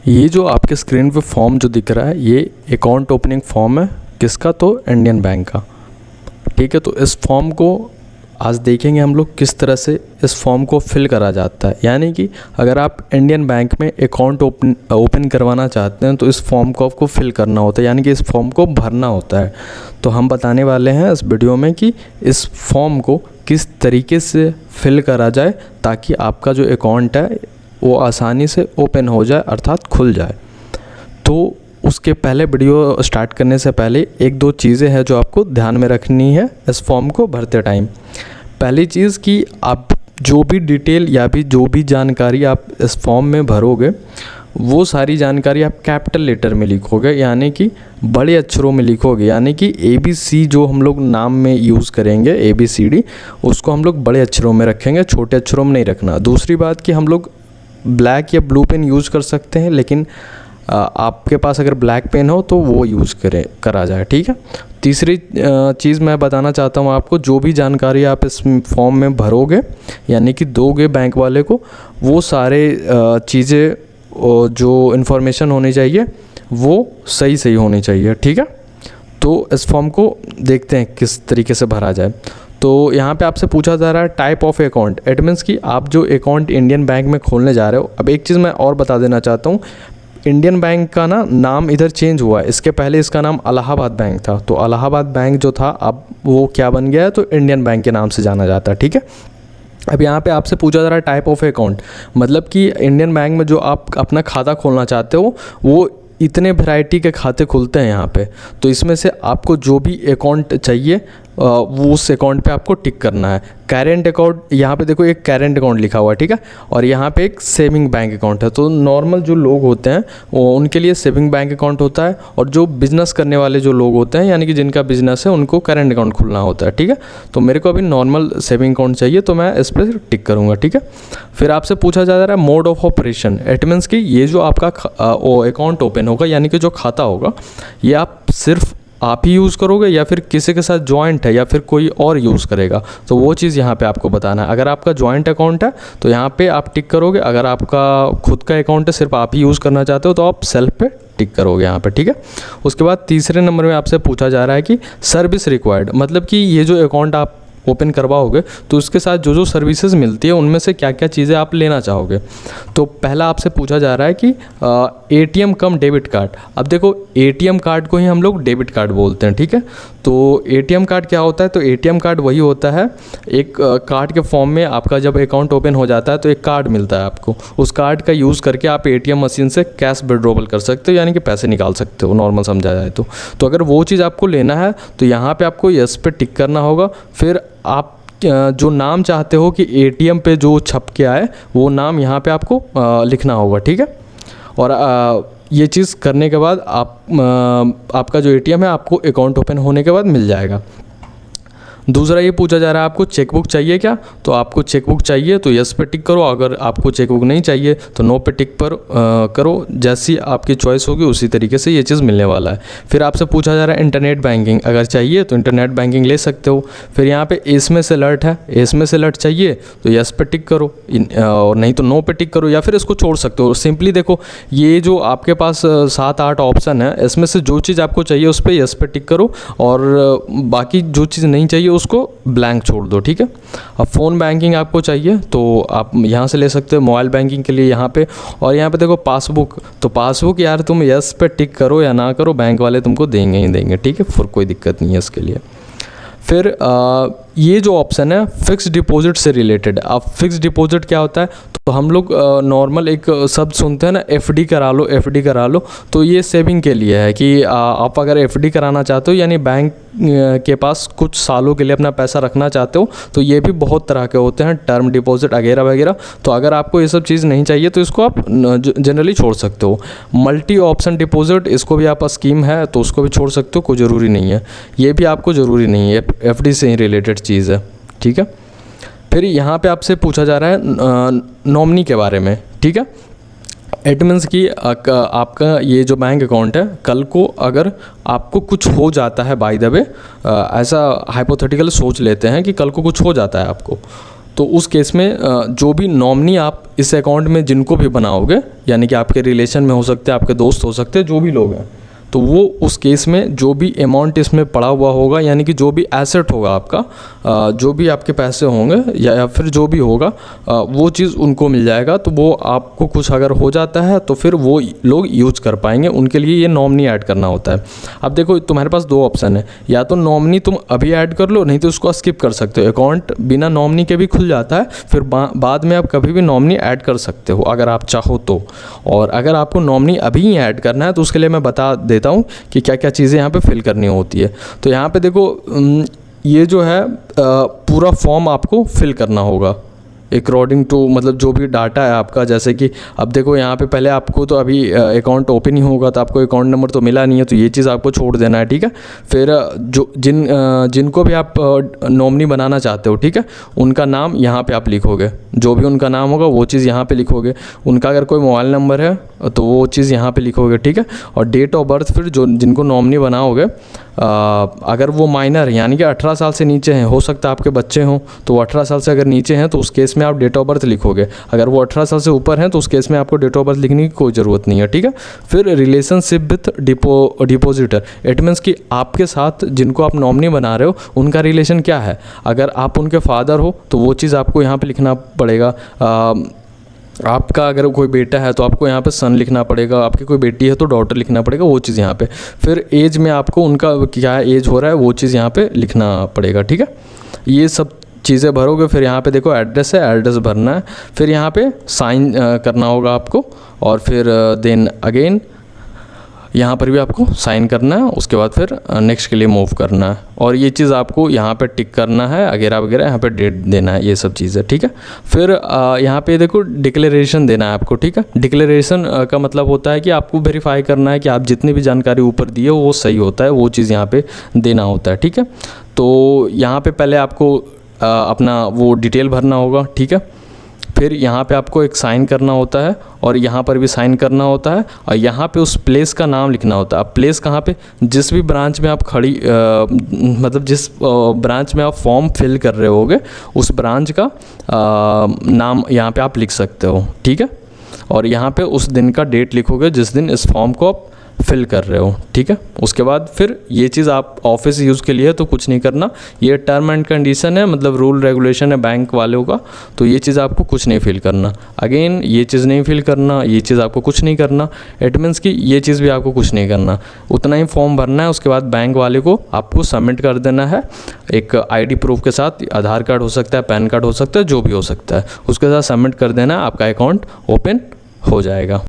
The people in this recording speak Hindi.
ये जो आपके स्क्रीन पे फॉर्म जो दिख रहा है ये अकाउंट ओपनिंग फॉर्म है। किसका? तो इंडियन बैंक का। ठीक है, तो इस फॉर्म को आज देखेंगे हम लोग किस तरह से इस फॉर्म को फिल करा जाता है। यानी कि अगर आप इंडियन बैंक में अकाउंट ओपन करवाना चाहते हैं तो इस फॉर्म को आपको फिल करना होता है, यानी कि इस फॉर्म को भरना होता है। तो हम बताने वाले हैं इस वीडियो में कि इस फॉर्म को किस तरीके से फिल करा जाए ताकि आपका जो अकाउंट है वो आसानी से ओपन हो जाए, अर्थात खुल जाए। तो उसके पहले वीडियो स्टार्ट करने से पहले एक दो चीज़ें हैं जो आपको ध्यान में रखनी है इस फॉर्म को भरते टाइम। पहली चीज़ कि आप जो भी डिटेल या भी जो भी जानकारी आप इस फॉर्म में भरोगे वो सारी जानकारी आप कैपिटल लेटर में लिखोगे, यानी कि बड़े अक्षरों में लिखोगे। यानी कि ABC जो हम लोग नाम में यूज़ करेंगे ABCD, उसको हम लोग बड़े अक्षरों में रखेंगे, छोटे अक्षरों में नहीं रखना। दूसरी बात कि हम लोग ब्लैक या ब्लू पेन यूज़ कर सकते हैं, लेकिन आपके पास अगर ब्लैक पेन हो तो वो यूज़ करा जाए। ठीक है। तीसरी चीज़ मैं बताना चाहता हूँ आपको, जो भी जानकारी आप इस फॉर्म में भरोगे यानी कि दोगे बैंक वाले को, वो सारे चीज़ें जो इन्फॉर्मेशन होनी चाहिए वो सही होनी चाहिए। ठीक है। तो इस फॉर्म को देखते हैं किस तरीके से भरा जाए। तो यहाँ पे आपसे पूछा जा रहा है type of account. It means कि आप जो अकाउंट इंडियन बैंक में खोलने जा रहे हो। अब एक चीज़ मैं और बता देना चाहता हूँ, इंडियन बैंक का नाम इधर चेंज हुआ है। इसके पहले इसका नाम इलाहाबाद बैंक था। तो इलाहाबाद बैंक जो था अब वो क्या बन गया है, तो इंडियन बैंक के नाम से जाना जाता है। ठीक है। अब यहाँ पे आपसे पूछा जा रहा है टाइप ऑफ अकाउंट, मतलब कि इंडियन बैंक में जो आप अपना खाता खोलना चाहते हो वो इतने वैरायटी के खाते खुलते हैं यहाँ पे। तो इसमें से आपको जो भी अकाउंट चाहिए वो उस अकाउंट पे आपको टिक करना है। करेंट अकाउंट, यहाँ पे देखो एक करेंट अकाउंट लिखा हुआ है। ठीक है। और यहाँ पे एक सेविंग बैंक अकाउंट है। तो नॉर्मल जो लोग होते हैं वो उनके लिए सेविंग बैंक अकाउंट होता है, और जो बिज़नेस करने वाले जो लोग होते हैं यानी कि जिनका बिज़नेस है उनको करेंट अकाउंट खुलना होता है। ठीक है। तो मेरे को अभी नॉर्मल सेविंग अकाउंट चाहिए तो मैं इस पर टिक करूँगा। ठीक है। फिर आपसे पूछा जा रहा है mode of operation. It means कि ये जो आपका अकाउंट ओपन होगा यानी कि जो खाता होगा ये आप सिर्फ आप ही यूज़ करोगे या फिर किसी के साथ जॉइंट है या फिर कोई और यूज़ करेगा, तो वो चीज़ यहाँ पे आपको बताना है। अगर आपका जॉइंट अकाउंट है तो यहाँ पे आप टिक करोगे। अगर आपका खुद का अकाउंट है, सिर्फ आप ही यूज़ करना चाहते हो, तो आप सेल्फ पे टिक करोगे यहाँ पे। ठीक है। उसके बाद तीसरे नंबर में आपसे पूछा जा रहा है कि सर्विस रिक्वायर्ड, मतलब कि ये जो अकाउंट आप ओपन करवाओगे तो उसके साथ जो जो सर्विसेज मिलती है उनमें से क्या क्या चीज़ें आप लेना चाहोगे। तो पहला आपसे पूछा जा रहा है कि ATM कम डेबिट कार्ड। अब देखो ATM कार्ड को ही हम लोग डेबिट कार्ड बोलते हैं। ठीक है। तो ATM कार्ड क्या होता है? तो ATM कार्ड वही होता है, एक कार्ड के फॉर्म में आपका जब अकाउंट ओपन हो जाता है तो एक कार्ड मिलता है आपको। उस कार्ड का यूज़ करके आप ATM मशीन से कैश विड्रॉवल कर सकते हो, यानी कि पैसे निकाल सकते हो, नॉर्मल समझा जाए तो अगर वो चीज़ आपको लेना है तो यहाँ पे आपको यस पे टिक करना होगा। फिर आप जो नाम चाहते हो कि ATM पे जो छप के आए वो नाम यहाँ पे आपको लिखना होगा। ठीक है। और ये चीज़ करने के बाद आपका जो ATM है आपको अकाउंट ओपन होने के बाद मिल जाएगा। दूसरा ये पूछा जा रहा है आपको चेकबुक चाहिए क्या? तो आपको चेकबुक चाहिए तो यस पे टिक करो। अगर आपको चेकबुक नहीं चाहिए तो नो पे टिक पर करो। जैसी आपकी चॉइस होगी उसी तरीके से ये चीज़ मिलने वाला है। फिर आपसे पूछा जा रहा है इंटरनेट बैंकिंग, अगर चाहिए तो इंटरनेट बैंकिंग ले सकते हो। फिर यहाँ पे एसएमएस अलर्ट है, एसएमएस अलर्ट चाहिए तो यस पे टिक करो, और नहीं तो नो पे टिक करो, या फिर इसको छोड़ सकते हो। सिंपली देखो ये जो आपके पास 7-8 ऑप्शन है, इसमें से जो चीज़ आपको चाहिए उस पर यस पे टिक करो, और बाकी जो चीज़ नहीं चाहिए उसको ब्लैंक छोड़ दो। ठीक है। अब फ़ोन बैंकिंग आपको चाहिए तो आप यहाँ से ले सकते हो, मोबाइल बैंकिंग के लिए यहाँ पे। और यहाँ पे देखो पासबुक, तो पासबुक यार तुम यस पे टिक करो या ना करो, बैंक वाले तुमको देंगे ही देंगे। ठीक है। फिर कोई दिक्कत नहीं है इसके लिए। फिर ये जो ऑप्शन है फिक्स डिपॉजिट से रिलेटेड। अब फिक्स डिपॉजिट क्या होता है? तो हम लोग नॉर्मल एक शब्द सुनते हैं ना, FD करा लो, FD करा लो। तो ये सेविंग के लिए है कि आप अगर FD कराना चाहते हो यानी बैंक के पास कुछ सालों के लिए अपना पैसा रखना चाहते हो, तो ये भी बहुत तरह के होते हैं, टर्म डिपॉजिट वगैरह वगैरह। तो अगर आपको ये सब चीज़ नहीं चाहिए तो इसको आप जनरली छोड़ सकते हो। मल्टी ऑप्शन डिपॉजिट, इसको भी आप स्कीम है तो उसको भी छोड़ सकते हो, कोई ज़रूरी नहीं है। ये भी आपको ज़रूरी नहीं है, FD से ही रिलेटेड चीज़ है। ठीक है। फिर यहाँ पे आपसे पूछा जा रहा है नॉमिनी के बारे में। ठीक है। इट मीन्स कि आपका ये जो बैंक अकाउंट है, कल को अगर आपको कुछ हो जाता है, बाय द वे ऐसा हाइपोथेटिकल सोच लेते हैं कि कल को कुछ हो जाता है आपको, तो उस केस में जो भी नॉमिनी आप इस अकाउंट में जिनको भी बनाओगे, यानी कि आपके रिलेशन में हो सकते हैं, आपके दोस्त हो सकते हैं, जो भी लोग हैं, तो वो उस केस में जो भी अमाउंट इसमें पड़ा हुआ होगा, यानी कि जो भी एसेट होगा आपका, जो भी आपके पैसे होंगे या फिर जो भी होगा, वो चीज़ उनको मिल जाएगा। तो वो आपको कुछ अगर हो जाता है तो फिर वो लोग यूज कर पाएंगे, उनके लिए ये नॉमिनी ऐड करना होता है। अब देखो तुम्हारे पास दो ऑप्शन है, या तो नॉमिनी तुम अभी ऐड कर लो, नहीं तो उसको स्किप कर सकते हो। अकाउंट बिना नॉमिनी के भी खुल जाता है, फिर बाद में आप कभी भी नॉमिनी ऐड कर सकते हो अगर आप चाहो तो। और अगर आपको नॉमिनी अभी ही ऐड करना है तो उसके लिए मैं बता देता हूँ कि क्या क्या चीज़ें यहाँ पे फिल करनी होती है। तो यहाँ पे देखो ये जो है पूरा फॉर्म आपको फिल करना होगा अकॉर्डिंग टू, मतलब जो भी डाटा है आपका। जैसे कि अब देखो यहाँ पे पहले आपको तो अभी अकाउंट ओपन ही होगा, तो आपको अकाउंट नंबर तो मिला नहीं है, तो ये चीज़ आपको छोड़ देना है, ठीक है। फिर जो जिनको भी आप नॉमिनी बनाना चाहते हो, ठीक है, उनका नाम यहाँ पे आप लिखोगे, जो भी उनका नाम होगा वो चीज़ यहाँ पे लिखोगे। उनका अगर कोई मोबाइल नंबर है तो वो चीज़ यहाँ पे लिखोगे, ठीक है। और डेट ऑफ बर्थ फिर जो जिनको नॉमिनी बनाओगे, अगर वो माइनर यानी कि 18 साल से नीचे हैं, हो सकता है आपके बच्चे हों, तो 18 साल से अगर नीचे हैं तो उस केस में आप डेट ऑफ बर्थ लिखोगे। अगर वो 18 साल से ऊपर हैं तो उस केस में आपको डेट ऑफ बर्थ लिखने की कोई ज़रूरत नहीं है, ठीक है। फिर relationship with depositor, it means कि आपके साथ जिनको आप नॉमिनी बना रहे हो उनका रिलेशन क्या है। अगर आप उनके फादर हो तो वो चीज़ आपको यहाँ पर लिखना पड़ेगा। आपका अगर कोई बेटा है तो आपको यहाँ पे सन लिखना पड़ेगा, आपकी कोई बेटी है तो डॉटर लिखना पड़ेगा, वो चीज़ यहाँ पे। फिर एज में आपको उनका क्या एज हो रहा है वो चीज़ यहाँ पे लिखना पड़ेगा, ठीक है। ये सब चीज़ें भरोगे। फिर यहाँ पे देखो एड्रेस है, एड्रेस भरना है। फिर यहाँ पे साइन करना होगा आपको, और फिर देन अगेन यहाँ पर भी आपको साइन करना है। उसके बाद फिर नेक्स्ट के लिए मूव करना है, और ये चीज़ आपको यहाँ पे टिक करना है वगैरह वगैरह, यहाँ पे डेट देना है, ये सब चीज़ें, ठीक है। फिर यहाँ पे देखो डिक्लेरेशन देना है आपको, ठीक है। डिक्लेरेशन का मतलब होता है कि आपको वेरीफाई करना है कि आप जितनी भी जानकारी ऊपर दी है वो सही होता है, वो चीज़ यहाँ पे देना होता है, ठीक है। तो यहाँ पे पहले आपको अपना वो डिटेल भरना होगा, ठीक है। फिर यहाँ पे आपको एक साइन करना होता है, और यहाँ पर भी साइन करना होता है, और यहाँ पे उस प्लेस का नाम लिखना होता है। अब प्लेस कहाँ पे, जिस भी ब्रांच में आप खड़ी मतलब जिस ब्रांच में आप फॉर्म फिल कर रहे होगे उस ब्रांच का नाम यहाँ पे आप लिख सकते हो, ठीक है। और यहाँ पे उस दिन का डेट लिखोगे जिस दिन इस फॉर्म को आप फिल कर रहे हो, ठीक है। उसके बाद फिर ये चीज़ आप ऑफिस यूज़ के लिए तो कुछ नहीं करना, ये टर्म एंड कंडीशन है, मतलब रूल रेगुलेशन है बैंक वालों का, तो ये चीज़ आपको कुछ नहीं फिल करना। अगेन ये चीज़ नहीं फिल करना, ये चीज़ आपको कुछ नहीं करना। इट मीन्स कि ये चीज़ भी आपको कुछ नहीं करना, उतना ही फॉर्म भरना है। उसके बाद बैंक वाले को आपको सबमिट कर देना है एक ID प्रूफ के साथ, आधार कार्ड हो सकता है, पैन कार्ड हो सकता है, जो भी हो सकता है, उसके साथ सबमिट कर देना, आपका अकाउंट ओपन हो जाएगा।